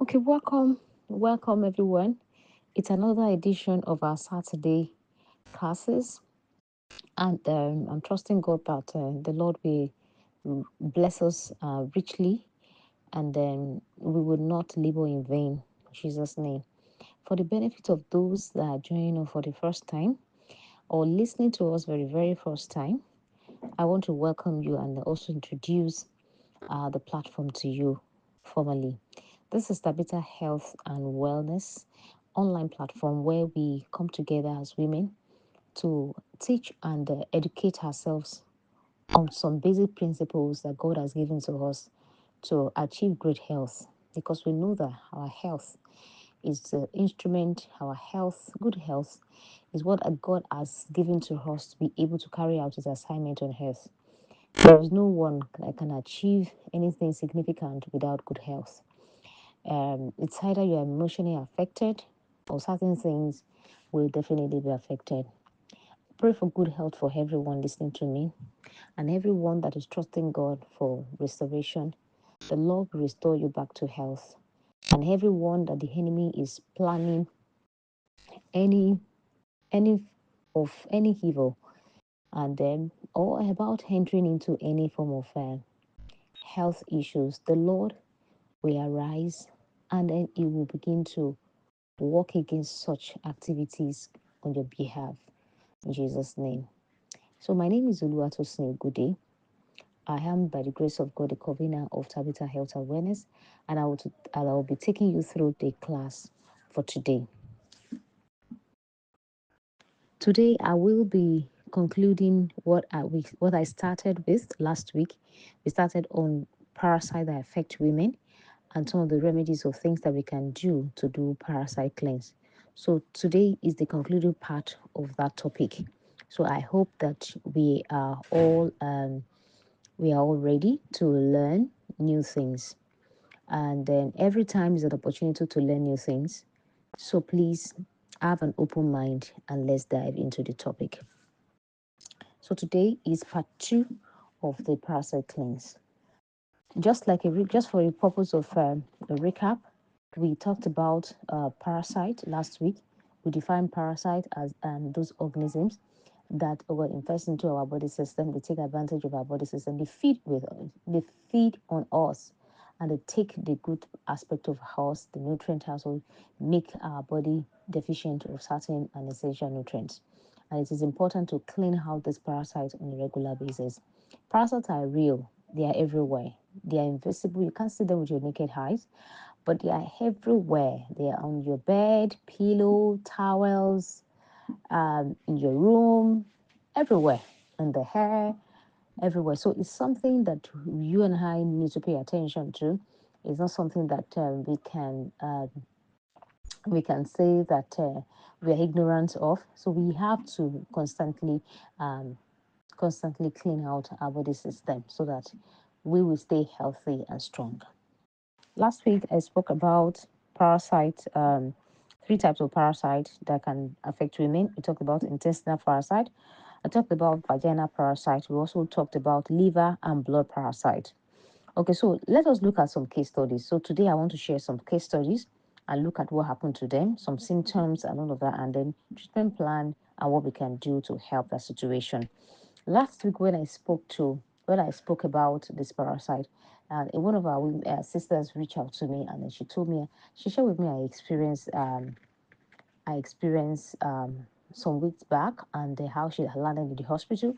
Okay, welcome everyone. It's another edition of our Saturday classes, and I'm trusting God that the Lord will bless us richly, and then we will not labor in vain. In Jesus' name. For the benefit of those that are joining us for the first time or listening to us very, very first time, I want to welcome you and also introduce the platform to you formally. This is Tabitha Health and Wellness online platform where we come together as women to teach and educate ourselves on some basic principles that God has given to us to achieve great health, because we know that our health is the instrument, our health, good health, is what God has given to us to be able to carry out his assignment on earth. There is no one that can achieve anything significant without good health. It's either you're emotionally affected or certain things will definitely be affected. Pray for good health for everyone listening to me and everyone that is trusting God for restoration. The Lord will restore you back to health. And everyone that the enemy is planning any any any evil and then or about entering into any form of health issues, the Lord will arise and then he will begin to work against such activities on your behalf in Jesus' name. So my name is Oluwatosin Ogude. I am, by the grace of God, the convener of Tabitha Health Awareness, and I will be taking you through the class for today. Today, I will be concluding what I started with last week. We started on parasites that affect women and some of the remedies of things that we can do to do parasite cleanse. So today is the concluding part of that topic. So I hope that we are all ready to learn new things. And then every time is an opportunity to learn new things. So please have an open mind and let's dive into the topic. So today is part two of the parasite cleanse. Just for the purpose of a recap, we talked about parasite last week. We defined parasite as those organisms that were infest into our body system. They take advantage of our body system. They feed on us, and they take the good aspect of us, the nutrient household, make our body deficient of certain and essential nutrients. And it is important to clean out these parasites on a regular basis. Parasites are real. They are everywhere. They are invisible. You can't see them with your naked eyes, but they are everywhere. They are on your bed, pillow, towels, in your room, everywhere, in the hair, everywhere. So it's something that you and I need to pay attention to. It's not something that we can say that we are ignorant of. So we have to um, constantly clean out our body system so that we will stay healthy and strong. Last week, I spoke about parasites, three types of parasites that can affect women. We talked about intestinal parasite. I talked about vaginal parasite. We also talked about liver and blood parasite. Okay, so let us look at some case studies. So today I want to share some case studies and look at what happened to them, some symptoms and all of that, and then treatment plan and what we can do to help that situation. Last week when I spoke about this parasite, one of our sisters reached out to me and then she shared with me I experienced some weeks back and how she had landed in the hospital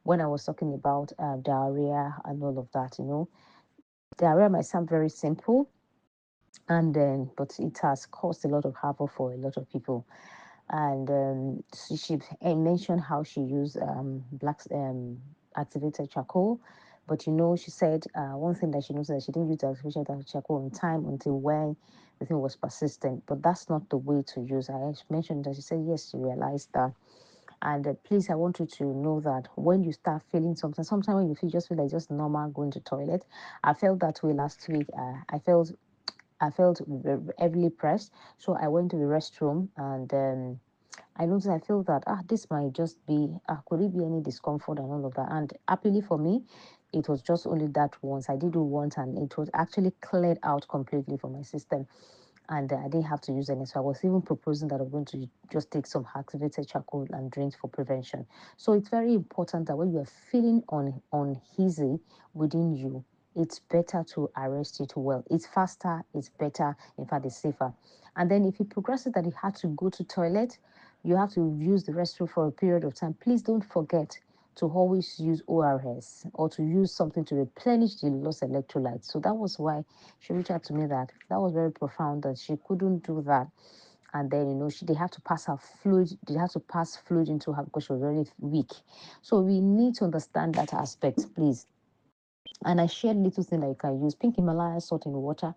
when I was talking about diarrhea and all of that. Diarrhea might sound very simple, and then but it has caused a lot of havoc for a lot of people. And she mentioned how she used black activated charcoal, but she said one thing that she knows that she didn't use the activated charcoal in time until when the thing was persistent. But that's not the way to use. I mentioned that she said yes, she realized that. And please, I want you to know that when you start feeling something, sometimes when you feel like just normal going to toilet. I felt that way last week. I felt heavily pressed, so I went to the restroom and I noticed I feel that this might just be could it be any discomfort and all of that. And happily for me, it was just only that once. I did it once and it was actually cleared out completely from my system. And I didn't have to use any. So I was even proposing that I'm going to just take some activated charcoal and drink for prevention. So it's very important that when you are feeling uneasy within you, it's better to arrest it well. It's faster, it's better, in fact, it's safer. And then if it progresses that you had to go to toilet, you have to use the restroom for a period of time, please don't forget to always use ORS or to use something to replenish the lost electrolytes. So that was why she reached out to me that was very profound that she couldn't do that. And then, they had to pass her fluid, they had to pass fluid into her because she was very weak. So we need to understand that aspect, please. And I shared little thing that you can use pink Himalaya salt in water.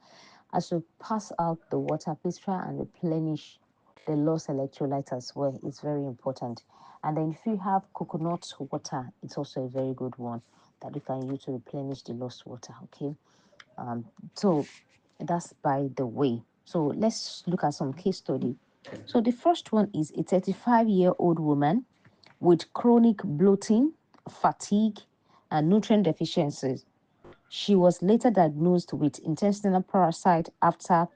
As you pass out the water, please try and replenish the lost electrolyte as well. It's very important. And then if you have coconut water, it's also a very good one that you can use to replenish the lost water. Okay. So that's by the way. So let's look at some case study. So the first one is a 35-year-old woman with chronic bloating, fatigue, and nutrient deficiencies. She was later diagnosed with intestinal parasite after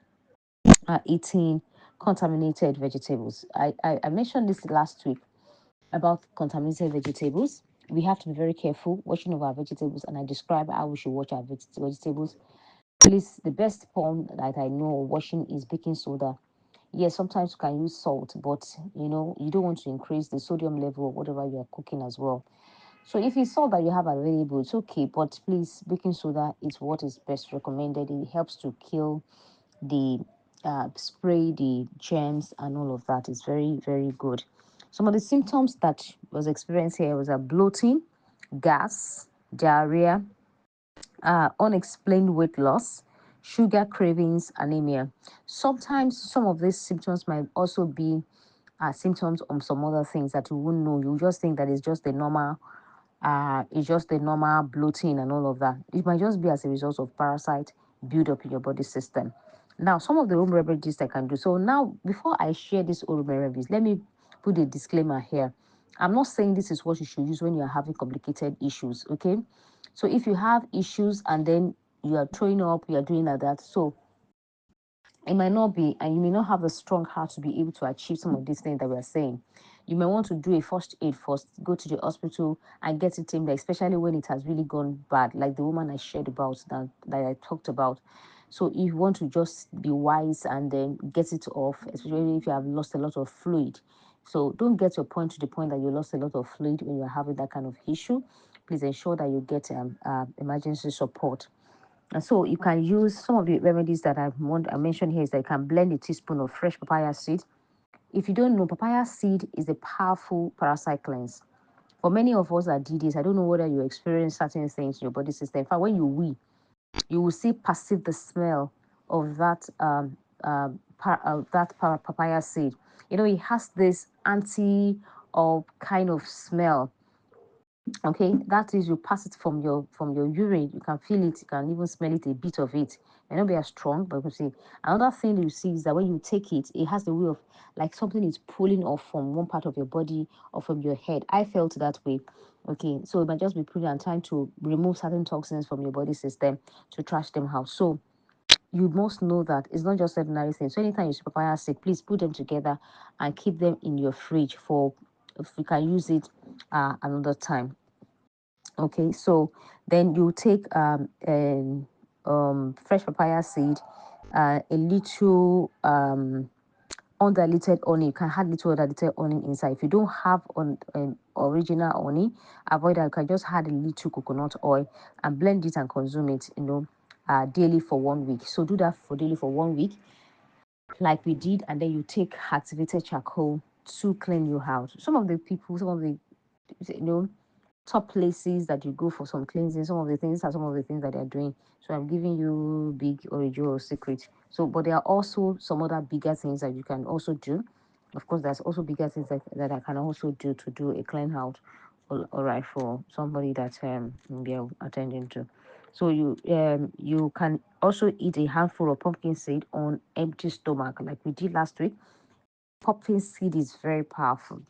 eating contaminated vegetables. I mentioned this last week about contaminated vegetables. We have to be very careful watching over our vegetables, and I describe how we should watch our vegetables. Please, the best form that I know of washing is baking soda. Yes, sometimes you can use salt, but you don't want to increase the sodium level of whatever you are cooking as well. So if it's salt that you have available, it's okay, but please, baking soda is what is best recommended. It helps to kill the spray, the germs, and all of that. Is very, very good. Some of the symptoms that was experienced here was a bloating, gas, diarrhea, unexplained weight loss, sugar cravings, anemia. Sometimes some of these symptoms might also be symptoms of some other things that you wouldn't know. You just think that it's just the normal bloating and all of that. It might just be as a result of parasite build up in your body system. Now, some of the home remedies I can do. So now, before I share these home remedies, let me put a disclaimer here. I'm not saying this is what you should use when you are having complicated issues, okay? So if you have issues and then you are throwing up, you are doing like that. So it might not be, and you may not have a strong heart to be able to achieve some of these things that we are saying. You may want to do a first aid first, go to the hospital and get it tamed, especially when it has really gone bad, like the woman I shared about that I talked about. So if you want to just be wise and then get it off, especially if you have lost a lot of fluid. So don't get your point to the point that you lost a lot of fluid when you're having that kind of issue. Please ensure that you get emergency support. And so you can use some of the remedies that I mentioned here is that you can blend a teaspoon of fresh papaya seed. If you don't know, papaya seed is a powerful parasite cleanse. For many of us that did this, I don't know whether you experience certain things in your body system. In fact, when you wee, you will see perceive the smell of that papaya seed. It has this anti or kind of smell. Okay, that is, you pass it from your urine, you can feel it, you can even smell it, a bit of it. May not be as strong, but you see. Another thing you see is that when you take it, it has the way of like something is pulling off from one part of your body or from your head. I felt that way. Okay, so it might just be putting and trying to remove certain toxins from your body system to trash them out. So you must know that it's not just ordinary things. So anytime you see papaya seed, please put them together and keep them in your fridge for if you can use it another time. Okay, so then you take fresh papaya seed, a little undiluted honey. You can add little undiluted honey inside. If you don't have original honey, avoid that. You can just add a little coconut oil and blend it and consume it, daily for 1 week. So do that for daily for 1 week, like we did, and then you take activated charcoal to clean you out. Some of the you know top places that you go for some cleansing, some of the things are some of the things that they're doing. So I'm giving you big or secret. So, but there are also some other bigger things that you can also do. Of course, there's also bigger things that I can also do to do a clean out, all right, for somebody that we are attending to. So you can also eat a handful of pumpkin seed on empty stomach, like we did last week. Pumpkin seed is very powerful,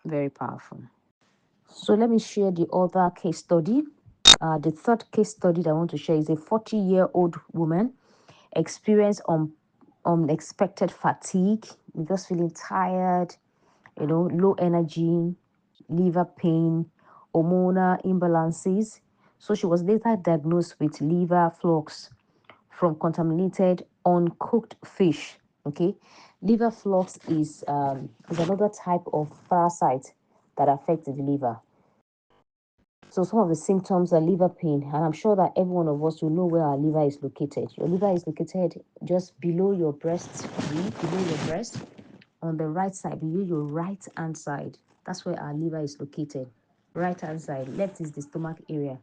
very powerful. So let me share the other case study. The third case study that I want to share is a 40-year-old woman experienced unexpected fatigue, just feeling tired, low energy, liver pain, hormonal imbalances. So she was later diagnosed with liver flux from contaminated uncooked fish. Okay, liver flux is another type of parasite that affects the liver. So some of the symptoms are liver pain, and I'm sure that every one of us will know where our liver is located. Your liver is located just below your breast, below your breast, on the right side, below your right hand side. That's where our liver is located. Right hand side. Left is the stomach area.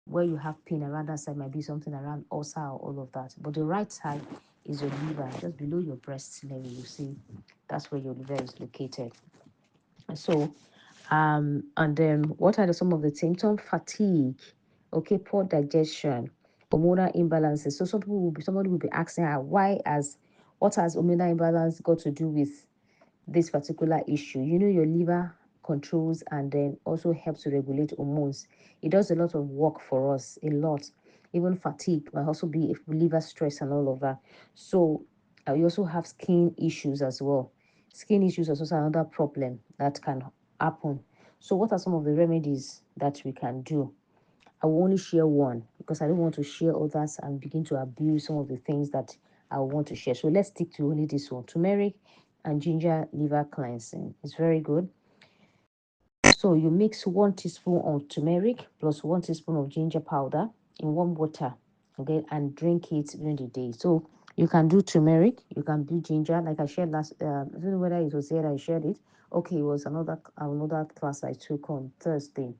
Where you have pain around that side might be something around ulcer or all of that. But the right side is your liver, just below your breast level. You see, that's where your liver is located. So, and then what are some of the symptoms? Fatigue, okay, poor digestion, hormonal imbalances. So somebody will be asking her, what has hormonal imbalance got to do with this particular issue? Your liver controls and then also helps to regulate hormones. It does a lot of work for us, a lot. Even fatigue might also be liver stress and all of that. So we also have skin issues as well. Skin issues is also another problem that can happen. So what are some of the remedies that we can do? I will only share one because I don't want to share others and begin to abuse some of the things that I want to share. So let's stick to only this one. Turmeric and ginger liver cleansing. It's very good. So you mix 1 teaspoon of turmeric plus 1 teaspoon of ginger powder in warm water, okay, and drink it during the day. So you can do turmeric, you can do ginger, like I shared last. I don't know whether it was here I shared it. Okay, it was another class I took on Thursday.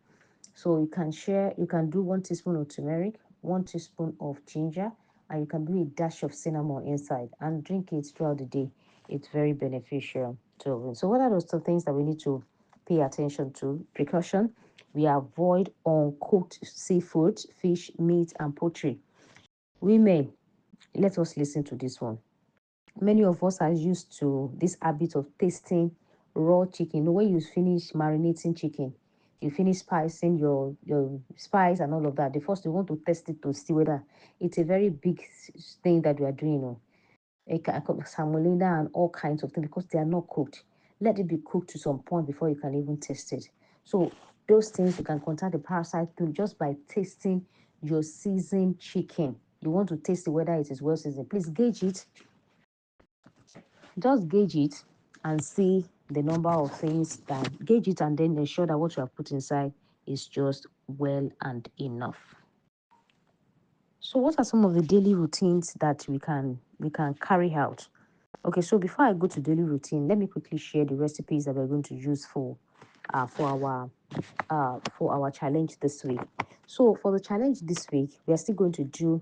So you can do 1 teaspoon of turmeric, 1 teaspoon of ginger, and you can do a dash of cinnamon inside and drink it throughout the day. It's very beneficial. So what are those two things that we need to pay attention to? Precaution. We avoid uncooked seafood, fish, meat, and poultry. Women, let us listen to this one. Many of us are used to this habit of tasting raw chicken. When you finish marinating chicken, you finish spicing your spice and all of that. The first you want to test it to see whether it's a very big thing that you are doing. Salmonella and all kinds of things because they are not cooked. Let it be cooked to some point before you can even test it. So those things you can contact the parasite through just by tasting your seasoned chicken. You want to taste it whether it is well seasoned. Please gauge it, just gauge it and see the number of things that gauge it and then ensure that what you have put inside is just well and enough. So what are some of the daily routines that we can carry out? Okay, so before I go to daily routine, let me quickly share the recipes that we're going to use uh for our for our challenge this week. So for the challenge this week, we are still going to do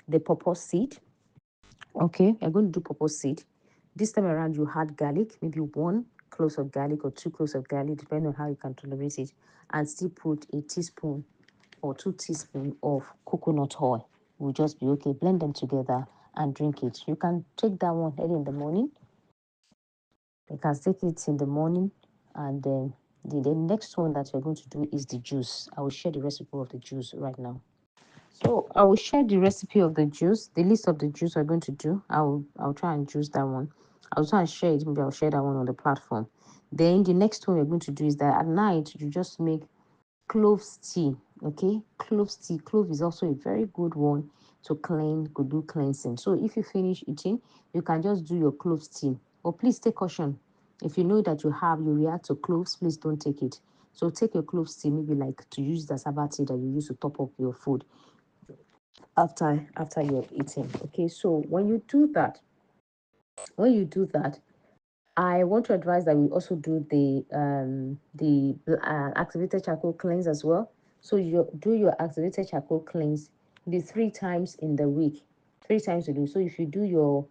the purple seed. Okay, we're going to do purple seed. This time around, you had garlic, maybe 1 clove of garlic or 2 cloves of garlic, depending on how you can tolerate it, and still put a teaspoon or 2 teaspoons of coconut oil. Will just be okay. Blend them together and drink it. You can take that one early in the morning. You can take it in the morning, and then the next one that you're going to do is the juice. I will share the recipe of the juice right now. So I will share the recipe of the juice, the list of the juice we're going to do. I'll try and juice that one. I'll try and share it. Maybe I'll share that one on the platform. Then the next one we're going to do is that at night you just make cloves tea. Okay, cloves tea. Clove is also a very good one to clean, could do cleansing. So if you finish eating, you can just do your cloves tea. But please take caution. If you know that you react to cloves, please don't take it. So take your cloves tea, maybe like to use the saba tea that you use to top up your food after you're eating. Okay, so when you do that, I want to advise that we also do the activated charcoal cleanse as well. So you do your activated charcoal cleanse the 3 times in the week, 3 times a day. So if you do your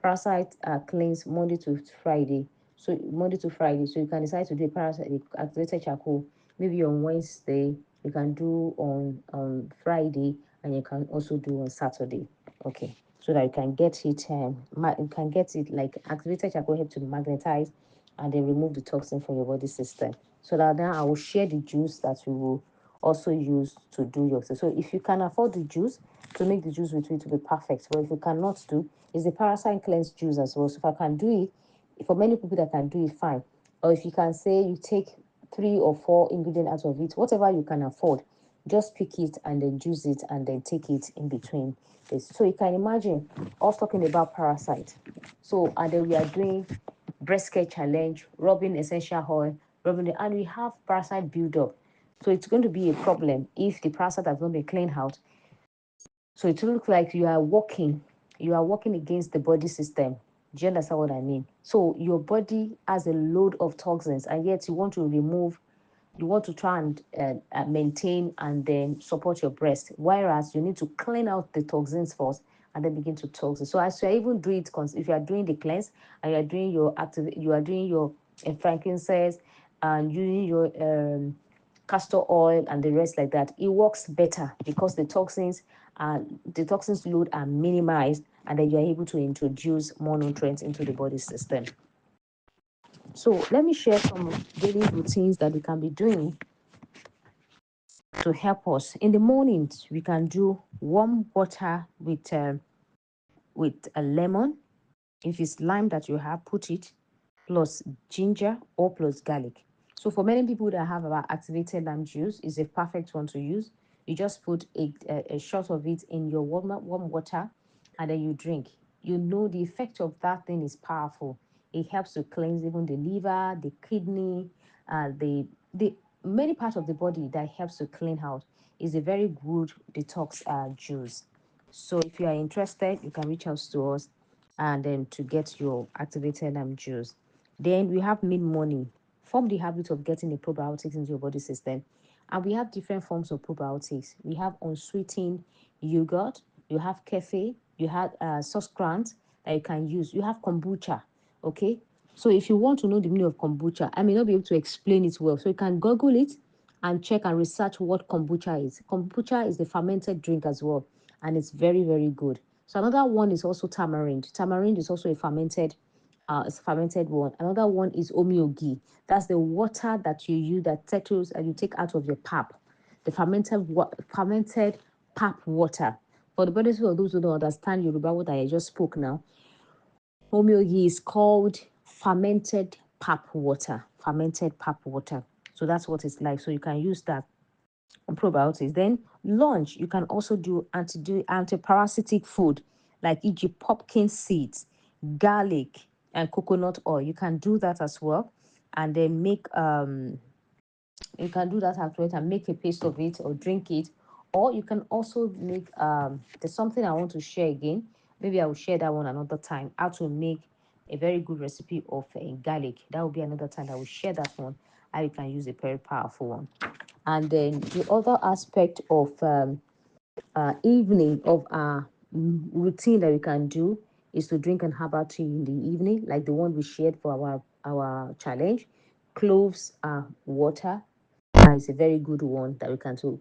parasite cleanse Monday to Friday, so you can decide to do a parasite activated charcoal maybe on Wednesday. You can do on Friday, and you can also do on Saturday. Okay, so that you can get it you can get it like activated charcoal help to magnetize and then remove the toxin from your body system. So that now I will share the juice that we will also use to do your exercise. So if you can afford the juice, to make the juice with it to be perfect. But if you cannot do, is the parasite cleanse juice as well. So if I can do it, for many people that can do it, fine. Or if you can say you take 3 or 4 ingredients out of it, whatever you can afford, just pick it and then juice it and then take it in between this. So you can imagine us talking about parasite. So and then we are doing breast care challenge, rubbing essential oil, rubbing it, and we have parasite buildup. So it's going to be a problem if the parasite has not been cleaned out. So it looks like you are working against the body system. Do you understand what I mean? So your body has a load of toxins, and yet you want to try and maintain and then support your breast. Whereas you need to clean out the toxins first and then begin to toxin. So as you are even doing it, if you are doing the cleanse and you are doing your frankincense and using your castor oil and the rest like that, it works better because the toxins load are minimized, and then you are able to introduce more nutrients into the body system. So let me share some daily routines that we can be doing to help us. In the mornings, we can do warm water with a lemon. If it's lime that you have, put it, plus ginger or plus garlic. So for many people that have our activated lime juice, is a perfect one to use. You just put a shot of it in your warm water and then you drink. You know the effect of that thing is powerful. It helps to cleanse even the liver, the kidney, the many parts of the body that helps to clean out. Is a very good detox juice. So if you are interested, you can reach out to us and then to get your activated juice. Then we have mid-morning. Form the habit of getting the probiotics into your body system. And we have different forms of probiotics. We have unsweetened yogurt, you have kefir, you have sauce grants that you can use. You have kombucha, okay? So if you want to know the meaning of kombucha, I may not be able to explain it well. So you can Google it and check and research what kombucha is. Kombucha is the fermented drink as well, and it's very, very good. So another one is also tamarind. Tamarind is also a fermented one. Another one is omiogi. That's the water that you use that settles and you take out of your pap. The fermented pap water. For the benefit of those who don't understand Yoruba, what I just spoke now, omiogi is called fermented pap water. Fermented pap water. So that's what it's like. So you can use that probiotics. Then lunch, you can also do antiparasitic food like e.g. pumpkin seeds, garlic, and coconut oil. You can do that as well, and then make you can do that after it and make a paste of it or drink it. Or you can also make there's something I want to share again. Maybe I will share that one another time. How to make a very good recipe of garlic. That will be another time I will share that one. How you can use a very powerful one. And then the other aspect of evening of our routine that we can do is to drink an herbal tea in the evening, like the one we shared for our challenge. Cloves water is a very good one that we can do.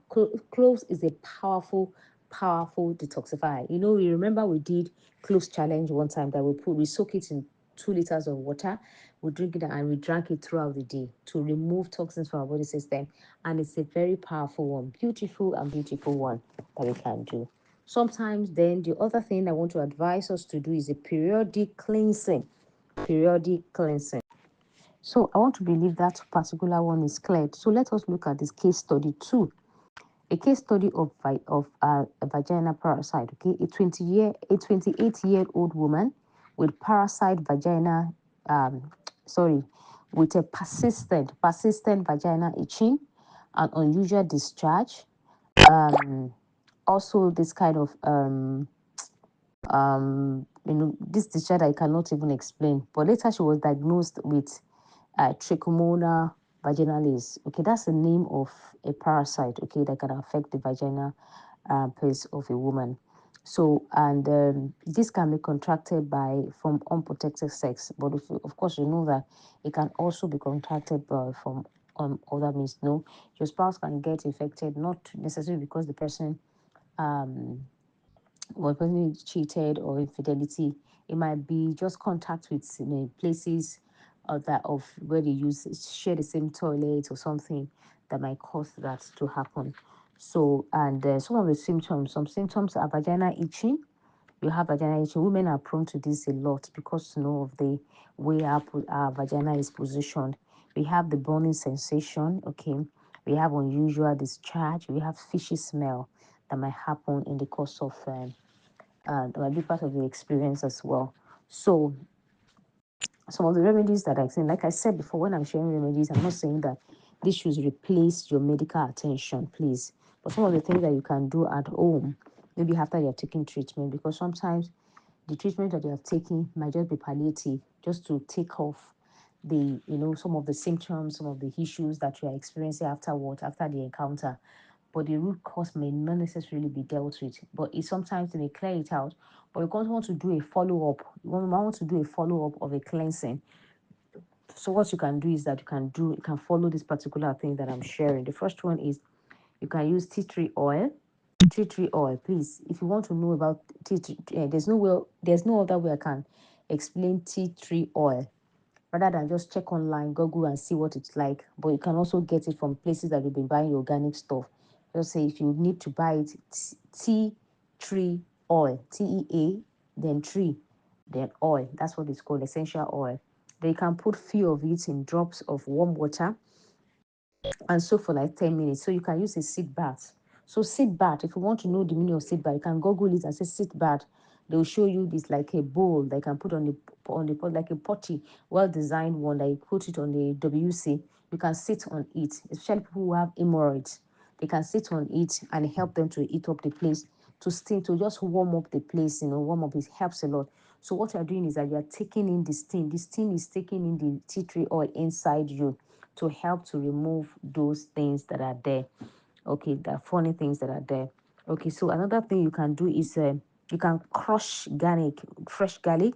Cloves is a powerful detoxifier. You know, we remember we did cloves challenge one time that we soak it in 2 liters of water, we drink it and we drank it throughout the day to remove toxins from our body system. And it's a very powerful one, beautiful one that we can do. Sometimes then the other thing I want to advise us to do is a periodic cleansing. Periodic cleansing. So I want to believe that particular one is cleared. So let us look at this case study 2. A case study of a vaginal parasite. Okay, a 28-year-old woman with parasite vagina, sorry, with a persistent vagina itching, an unusual discharge, also this kind of this discharge I cannot even explain. But later she was diagnosed with Trichomonas vaginalis. Okay, that's the name of a parasite. Okay, that can affect the vagina place of a woman. So, and this can be contracted from unprotected sex. But of course, you know that it can also be contracted from other means. No, your spouse can get infected, not necessarily because the person or person cheated or infidelity. It might be just contact with places that of where they share the same toilet or something that might cause that to happen. So, and some of the symptoms, some symptoms are vaginal itching. You have vaginal itching. Women are prone to this a lot because of the way our vagina is positioned. We have the burning sensation. Okay, we have unusual discharge. We have fishy smell that might happen in the course of that might be part of the experience as well. So some of the remedies that I've seen, like I said before, when I'm sharing remedies, I'm not saying that this should replace your medical attention, please. But some of the things that you can do at home, maybe after you're taking treatment, because sometimes the treatment that you have taken might just be palliative, just to take off some of the symptoms, some of the issues that you are experiencing afterward, after the encounter. But the root cause may not necessarily be dealt with. But it sometimes they may clear it out. But you want to do a follow-up. You want to do a follow-up of a cleansing. So what you can do is that you can follow this particular thing that I'm sharing. The first one is you can use tea tree oil. Tea tree oil, please. If you want to know about tea tree, there's no other way I can explain tea tree oil rather than just check online, Google and see what it's like. But you can also get it from places that you've been buying your organic stuff. Just say if you need to buy it, tea tree oil, TEA, then tree, then oil. That's what it's called, essential oil. Then you can put few of it in drops of warm water and so for like 10 minutes. So you can use a seed bath. So seed bath, if you want to know the meaning of seed bath, you can Google it and say seed bath. They will show you this like a bowl that you can put on the pot, like a potty, well-designed one that you put it on the WC. You can sit on it, especially people who have hemorrhoids. They can sit on it and help them to eat up the place, to steam, to just warm up the place, warm up. It helps a lot. So what you're doing is that you're taking in the steam. The steam is taking in the tea tree oil inside you to help to remove those things that are there. Okay, the funny things that are there. Okay, so another thing you can do is you can crush garlic, fresh garlic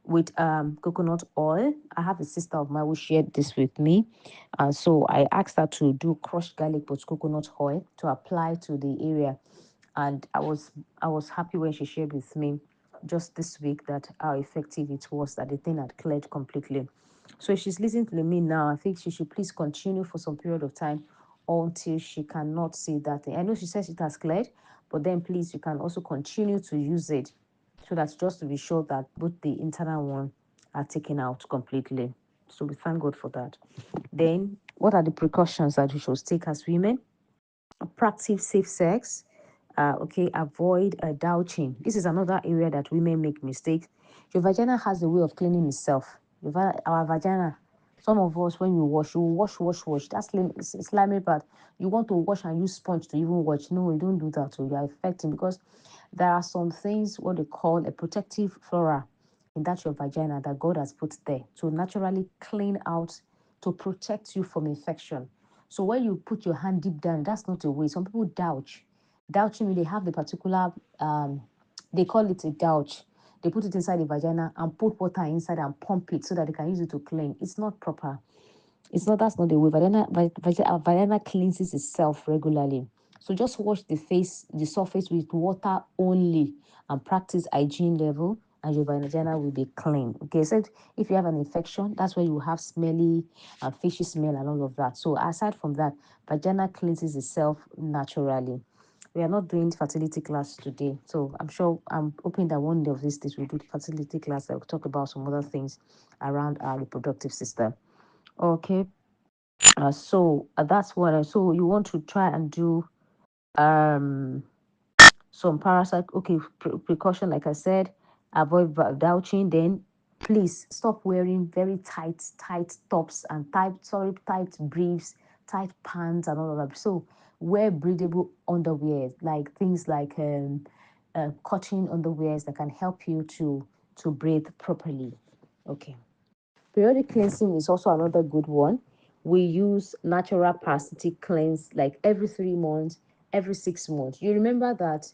with coconut oil. I have a sister of mine who shared this with me. So I asked her to do crushed garlic with coconut oil to apply to the area. And I was happy when she shared with me just this week that how effective it was, that the thing had cleared completely. So if she's listening to me now, I think she should please continue for some period of time until she cannot see that thing. I know she says it has cleared, but then please, you can also continue to use it so that's just to be sure that both the internal one are taken out completely. So we thank God for that. Then, what are the precautions that we should take as women? Practice safe sex. Okay, avoid douching. This is another area that women make mistakes. Your vagina has a way of cleaning itself. Our vagina, some of us, when you wash, you wash. That's slimy part. You want to wash and use sponge to even wash. No, you don't do that. So you are affecting, because there are some things, what they call a protective flora in that your vagina that God has put there to naturally clean out, to protect you from infection. So when you put your hand deep down, that's not a way. Some people douch. Douching means they have the particular, they call it a douch. They put it inside the vagina and put water inside and pump it so that they can use it to clean. It's not proper. It's not, that's not the way. Vagina cleanses itself regularly. So just wash the surface with water only and practice hygiene level, and your vagina will be clean. Okay, so if you have an infection, that's where you have smelly and fishy smell and all of that. So aside from that, vagina cleanses itself naturally. We are not doing fertility class today, so I'm hoping that one day of these days we'll do the fertility class. I'll talk about some other things around our reproductive system. Okay, that's what so you want to try and do um some parasite, okay, precaution, like I said, avoid douching. Then please stop wearing very tight tops and tight briefs, tight pants and all of that. So wear breathable underwear, like things like cotton underwears that can help you to breathe properly. Okay. Periodic cleansing is also another good one. We use natural parasitic cleanse like every 3 months, every 6 months. You remember that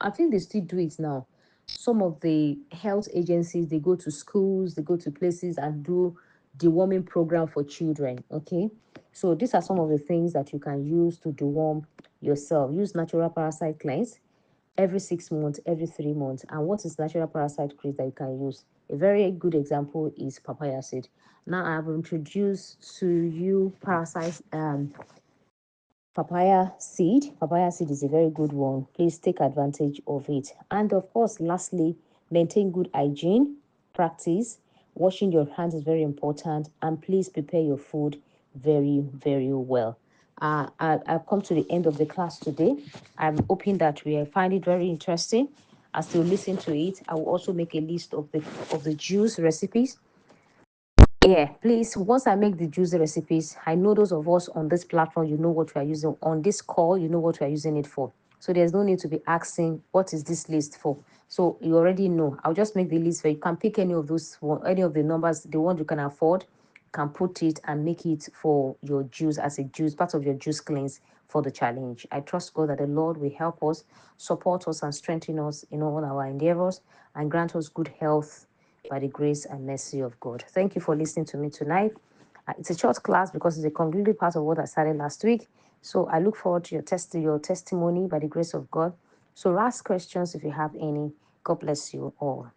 I think they still do it now. Some of the health agencies, they go to schools, they go to places and do deworming program for children. Okay. So these are some of the things that you can use to deworm yourself. Use natural parasite cleanse every 6 months, every 3 months. And what is natural parasite cream that you can use? A very good example is papaya seed. Now I have introduced to you parasite papaya seed. Papaya seed is a very good one. Please take advantage of it. And of course, lastly, maintain good hygiene practice. Washing your hands is very important, and please prepare your food very, very well. I've come to the end of the class today. I'm hoping that we find it very interesting. As to listen to it, I will also make a list of the juice recipes. Yeah, please, once I make the juicy recipes, I know those of us on this platform, you know what we are using. On this call, you know what we are using it for. So there's no need to be asking, what is this list for? So you already know. I'll just make the list where you can pick any of those, any of the numbers, the one you can afford, can put it and make it for your juice as a juice, part of your juice cleanse for the challenge. I trust God that the Lord will help us, support us, and strengthen us in all our endeavors and grant us good health by the grace and mercy of God. Thank you for listening to me tonight. It's a short class because it's a concluded part of what I started last week. So I look forward to your testimony by the grace of God. So ask questions if you have any. God bless you all.